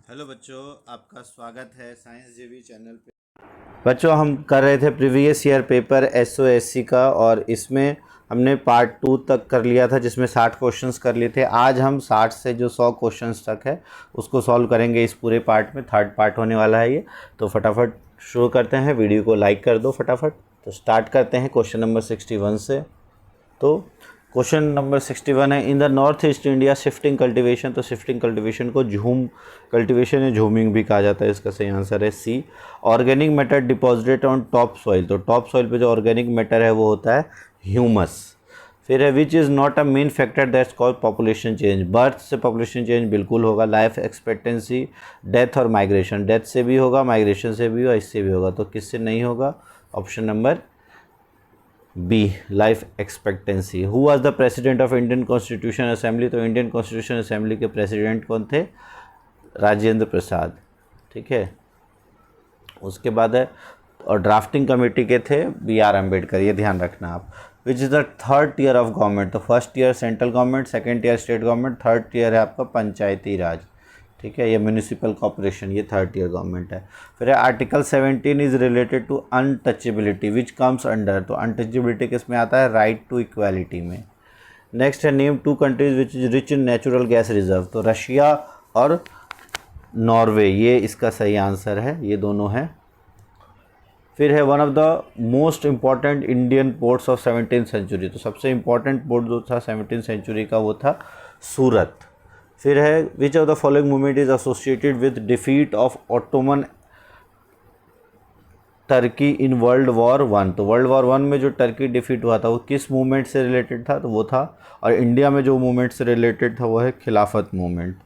Hello बच्चों, आपका स्वागत है साइंस जेवी चैनल पे। बच्चों, हम कर रहे थे प्रीवियस ईयर पेपर एसओएससी का, और इसमें हमने पार्ट 2 तक कर लिया था जिसमें 60 क्वेश्चंस कर लिए थे। आज हम 60 से जो 100 क्वेश्चंस तक है उसको सॉल्व करेंगे इस पूरे पार्ट में। थर्ड पार्ट होने वाला है ये, तो फटाफट शुरू करते हैं। वीडियो को लाइक कर दो फटाफट। तो स्टार्ट करते हैं क्वेश्चन नंबर 61 से। तो क्वेश्चन नंबर 61 है, in the north east India shifting cultivation. तो शिफ्टिंग कल्टीवेशन को झूम कल्टीवेशन या झूमिंग भी कहा जाता है। इसका सही आंसर है C. Organic matter deposited on top soil. तो टॉप सॉइल पे जो ऑर्गेनिक मैटर है वो होता है ह्यूमस। फिर है, which is not a main factor that's cause population change. Birth से पॉपुलेशन चेंज बिल्कुल होगा। लाइफ एक्सपेक्टेंसी, डेथ और माइग्रेशन। डेथ से भी होगा, माइग्रेशन से भी होगा, इससे भी होगा। तो किससे नहीं होगा? Option number B, life expectancy. Who was the president of Indian constitution assembly. तो इंडियन कॉन्स्टिट्यूशन असेंबली के प्रेसिडेंट कौन थे? राजेंद्र प्रसाद। ठीक है। उसके बाद है, और ड्राफ्टिंग कमेटी के थे बी आर अम्बेडकर। ये ध्यान रखना आप। Which is the third tier of government. तो first year central government, second year state government, third year है आपका पंचायती राज। ठीक है, ये म्यूनिसिपल कॉर्पोरेशन, ये थर्ड ईयर गवर्नमेंट है। फिर है, article 17 is related to untouchability which comes under. तो अनटचेबिलिटी किस में आता है? राइट टू इक्वालिटी में। नेक्स्ट है, name two countries which is rich in natural gas reserve. तो रशिया और नॉर्वे, ये इसका सही आंसर है, ये दोनों हैं। फिर है, one of the most important Indian ports of 17th century. तो सबसे इंपॉर्टेंट पोर्ट जो था 17th सेंचुरी का वो था सूरत। फिर है, which of the following movement is associated with defeat of Ottoman Turkey in world war 1। तो वर्ल्ड वॉर 1 में जो टर्की डिफीट हुआ था वो किस मूवमेंट से रिलेटेड था? तो वो था, और इंडिया में जो मूवमेंट से रिलेटेड था वो है खिलाफत मूवमेंट।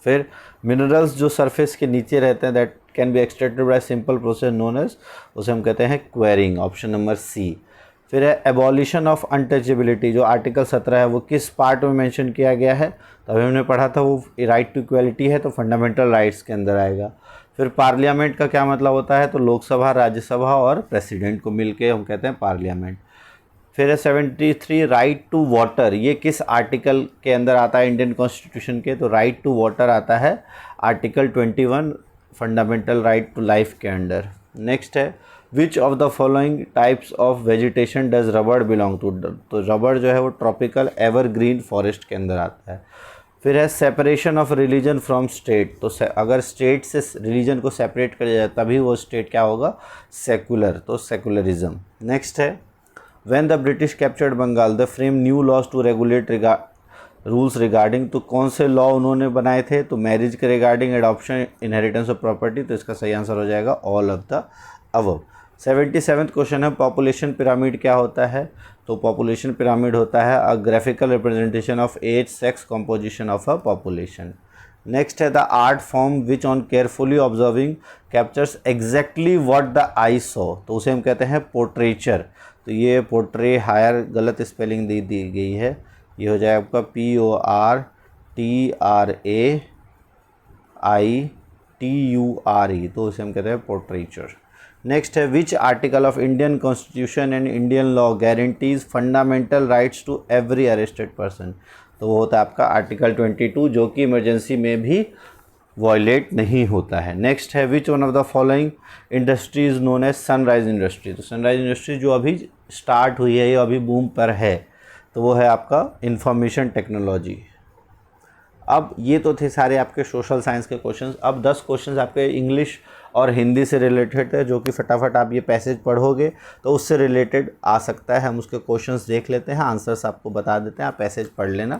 फिर मिनरल्स जो सरफेस के नीचे रहते हैं that can be extracted by simple process known as, उसे हम कहते हैं क्वेरिंग। Option number C. फिर है, एबॉलिशन ऑफ अनटचेबिलिटी। जो आर्टिकल 17 है वो किस पार्ट में मेंशन किया गया है? तो अभी हमने पढ़ा था वो राइट टू इक्वलिटी है, तो फंडामेंटल राइट्स के अंदर आएगा। फिर पार्लियामेंट का क्या मतलब होता है? तो लोकसभा, राज्यसभा और प्रेसिडेंट को मिलके हम कहते हैं पार्लियामेंट। फिर है 73, राइट टू वाटर। ये किस आर्टिकल के अंदर आता है इंडियन कॉन्स्टिट्यूशन के? तो राइट टू वाटर आता है article 21 fundamental right to life के अंडर। नेक्स्ट है, which of the following types of vegetation does rubber belong to. तो रबर जो है वो ट्रॉपिकल एवरग्रीन फॉरेस्ट के अंदर आता है। फिर है, separation of religion from state. तो अगर स्टेट से रिलीजन को सेपरेट कर जाए तभी वो स्टेट क्या होगा? सेकुलर। तो सेकुलरिज्म। नेक्स्ट है, when the British captured Bengal the frame new laws to regulate rules regarding. तो कौन से लॉ उन्होंने बनाए थे? तो मैरिज के regarding, adoption, inheritance of property. तो इसका सही आंसर हो जाएगा ऑल ऑफ द अबव। 77वां क्वेश्चन है, पॉपुलेशन पिरामिड क्या होता है? तो पॉपुलेशन पिरामिड होता है a graphical representation of age, sex, composition of a population. Next है, the art form which on carefully observing captures exactly what the eye saw. तो उसे हम कहते हैं पोर्ट्रेचर। तो ये पोर्ट्रे हायर गलत स्पेलिंग दी गई है, ये हो जाए आपका PORTRAITURE। तो उसे हम कहते हैं पोर्ट्रेचर। नेक्स्ट है, which article of Indian constitution and Indian law guarantees fundamental rights to every arrested person. तो वो होता है आपका आर्टिकल 22, जो कि इमरजेंसी में भी वॉयलेट नहीं होता है। नेक्स्ट है, which one of the following industries known as sunrise industry. तो सनराइज इंडस्ट्री जो अभी स्टार्ट हुई है, ये अभी बूम पर है, तो वो है आपका इंफॉर्मेशन टेक्नोलॉजी। अब ये तो थे सारे आपके सोशल साइंस के क्वेश्चंस। अब 10 क्वेश्चंस आपके इंग्लिश और हिंदी से रिलेटेड है, जो कि फटाफट आप ये पैसेज पढ़ोगे तो उससे रिलेटेड आ सकता है। हम उसके क्वेश्चंस देख लेते हैं, आंसर्स आपको बता देते हैं, आप पैसेज पढ़ लेना।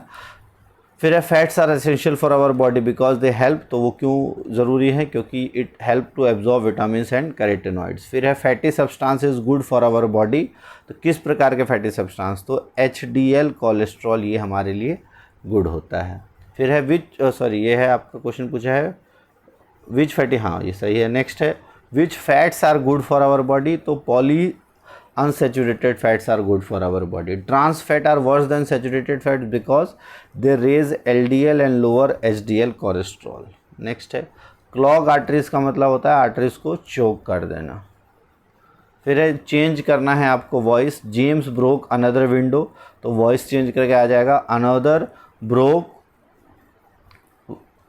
फिर है, fats are essential for our body because they help. तो वो क्यों ज़रूरी है? क्योंकि it help to absorb vitamin and carotenoids. फिर है, fatty substance is good for our body. तो किस प्रकार के फैटी सब्सटेंस? तो HDL कोलेस्ट्रॉल, ये हमारे लिए गुड होता है। फिर है, ये है आपका क्वेश्चन पूछा है विच फैटी, हाँ ये सही है। नेक्स्ट है, which fats are good for our body. तो poly unsaturated fats are good for our body. Trans fat are worse than saturated fats because they raise LDL and lower HDL cholesterol. Next है, clog arteries का मतलब होता है arteries को चोक कर देना। फिर है, चेंज करना है आपको voice. James broke another window. तो वॉइस चेंज करके आ जाएगा another broke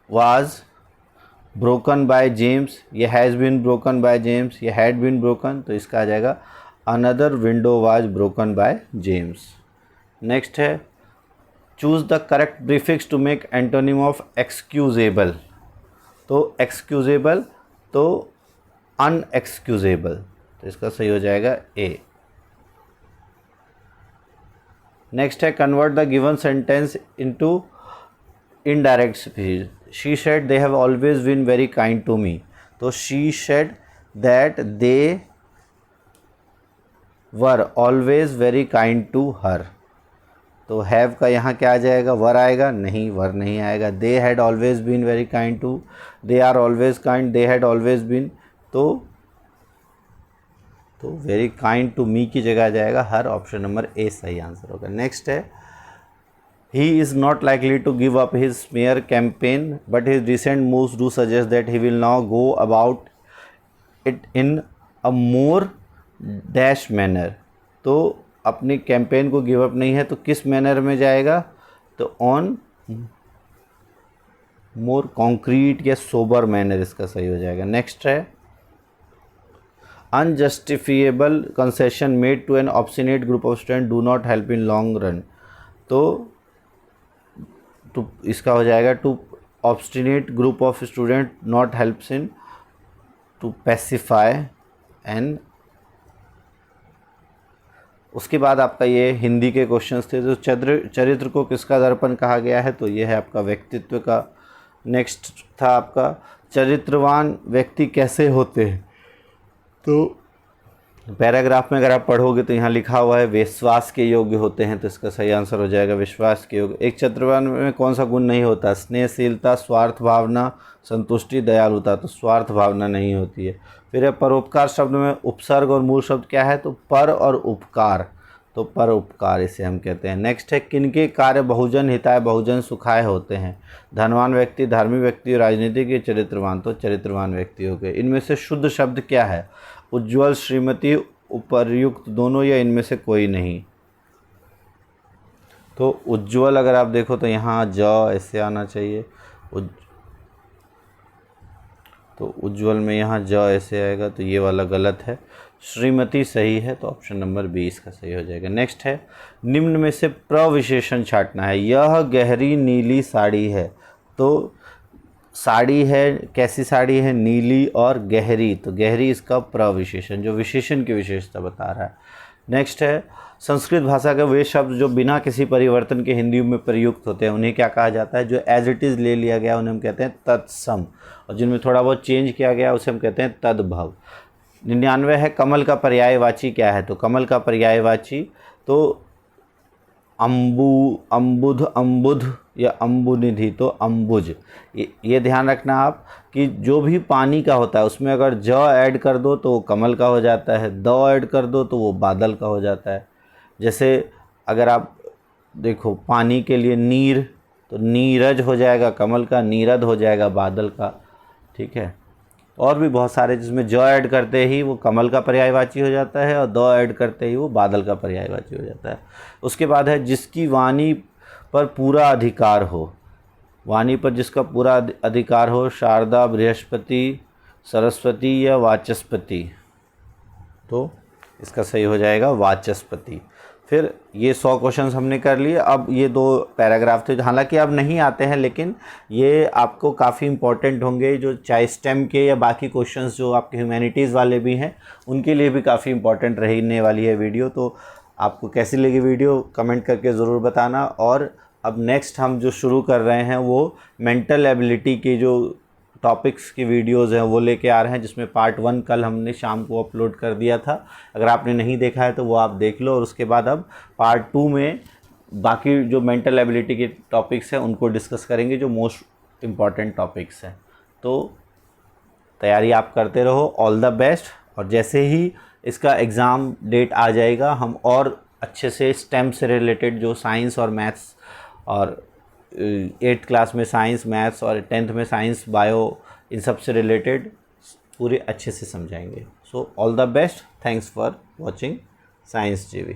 was broken by James, ये has been broken by James, ये हैड बीन ब्रोकन, तो इसका आ जाएगा another window was broken by James. Next है choose the correct prefix to make antonym of excusable. तो एक्सक्यूजेबल तो unexcusable, तो इसका सही हो जाएगा ए। नेक्स्ट है convert the given sentence into indirect speech. She said they have always been very kind to me, तो she said that they were always very kind to her, तो have का यहाँ क्या आ जाएगा, वर आएगा, नहीं वर नहीं आएगा। They had always been very kind to, they are always kind, they had always been, तो वेरी काइंड टू मी की जगह आ जाएगा हर, ऑप्शन नंबर ए सही आंसर होगा। नेक्स्ट है he is not likely to give up his smear campaign but his recent moves do suggest that he will now go about it in a more dash manner. तो अपनी campaign को give up नहीं है तो किस manner में जाएगा, तो ऑन मोर कॉन्क्रीट या सोबर मैनर इसका सही हो जाएगा। नेक्स्ट है unjustifiable concession made to an obstinate group of student do not help in long run, तो इसका हो जाएगा to obstinate group of student not helps in to pacify end. उसके बाद आपका ये हिंदी के क्वेश्चंस थे। तो चरित्र को किसका दर्पण कहा गया है, तो ये है आपका व्यक्तित्व का। नेक्स्ट था आपका चरित्रवान व्यक्ति कैसे होते हैं, तो पैराग्राफ में अगर आप पढ़ोगे तो यहाँ लिखा हुआ है विश्वास के योग्य होते हैं, तो इसका सही आंसर हो जाएगा विश्वास के योग्य। एक चरित्रवान में कौन सा गुण नहीं होता, स्नेहशीलता, स्वार्थ भावना, संतुष्टि, दयालुता, तो स्वार्थ भावना नहीं होती है। फिर है परोपकार शब्द में उपसर्ग और मूल शब्द क्या है, तो पर और उपकार, तो पर उपकार इसे हम कहते हैं। नेक्स्ट है किनके कार्य बहुजन हिताय बहुजन सुखाय होते हैं, धनवान व्यक्ति, धार्मिक व्यक्ति, राजनीतिक या चरित्रवान, तो चरित्रवान व्यक्ति हो गए। इनमें से शुद्ध शब्द क्या है, उज्ज्वल, श्रीमती, उपर्युक्त, दोनों या इनमें से कोई नहीं। तो उज्ज्वल अगर आप देखो तो यहाँ ज ऐसे आना चाहिए, तो उज्ज्वल में यहाँ ज ऐसे आएगा, तो ये वाला गलत है। श्रीमती सही है, तो ऑप्शन नंबर 20 का सही हो जाएगा। नेक्स्ट है निम्न में से प्रविशेषण छांटना है। यह गहरी नीली साड़ी है, तो साड़ी है, कैसी साड़ी है, नीली और गहरी, तो गहरी इसका प्रविशेषण जो विशेषण की विशेषता बता रहा है। नेक्स्ट है संस्कृत भाषा के वे शब्द जो बिना किसी परिवर्तन के हिंदी में प्रयुक्त होते हैं उन्हें क्या कहा जाता है, जो एज इट इज़ ले लिया गया उन्हें हम कहते हैं तत्सम, और जिनमें थोड़ा बहुत चेंज किया गया उसे हम कहते हैं तद्भव। 99 है कमल का पर्यायवाची क्या है, तो कमल का पर्यायवाची तो अम्बुध, अम्बुध या अम्बुनिधि, तो अम्बुज। ये ध्यान रखना आप कि जो भी पानी का होता है उसमें अगर ज ऐड कर दो तो वो कमल का हो जाता है, द ऐड कर दो तो वो बादल का हो जाता है। जैसे अगर आप देखो पानी के लिए नीर, तो नीरज हो जाएगा कमल का, नीरद हो जाएगा बादल का, ठीक है। और भी बहुत सारे जिसमें ज ऐड करते ही वो कमल का पर्यायवाची हो जाता है और द ऐड करते ही वो बादल का पर्यायवाची हो जाता है। उसके बाद है जिसकी वाणी पर पूरा अधिकार हो, वाणी पर जिसका पूरा अधिकार हो, शारदा, बृहस्पति, सरस्वती या वाचस्पति, तो इसका सही हो जाएगा वाचस्पति। फिर ये 100 क्वेश्चंस हमने कर लिए। अब ये 2 पैराग्राफ थे, हालांकि अब नहीं आते हैं लेकिन ये आपको काफ़ी इंपॉर्टेंट होंगे, जो चाहे स्टेम के या बाकी क्वेश्चंस जो आपके ह्यूमैनिटीज़ वाले भी हैं उनके लिए भी काफ़ी इंपॉर्टेंट रहने वाली है वीडियो। तो आपको कैसी लगी वीडियो कमेंट करके ज़रूर बताना। और अब नेक्स्ट हम जो शुरू कर रहे हैं वो मेंटल एबिलिटी की जो टॉपिक्स की वीडियोस हैं वो लेके आ रहे हैं, जिसमें पार्ट 1 कल हमने शाम को अपलोड कर दिया था। अगर आपने नहीं देखा है तो वो आप देख लो। और उसके बाद अब पार्ट 2 में बाकी जो मेंटल एबिलिटी के टॉपिक्स हैं उनको डिस्कस करेंगे, जो मोस्ट इम्पॉर्टेंट टॉपिक्स हैं। तो तैयारी आप करते रहो, ऑल द बेस्ट। और जैसे ही इसका एग्ज़ाम डेट आ जाएगा हम और अच्छे से स्टेम से रिलेटेड जो साइंस और मैथ्स और 8th क्लास में साइंस, मैथ्स और 10th में साइंस, बायो, इन सब से रिलेटेड पूरे अच्छे से समझाएंगे। So all the best, thanks for watching science जीवी।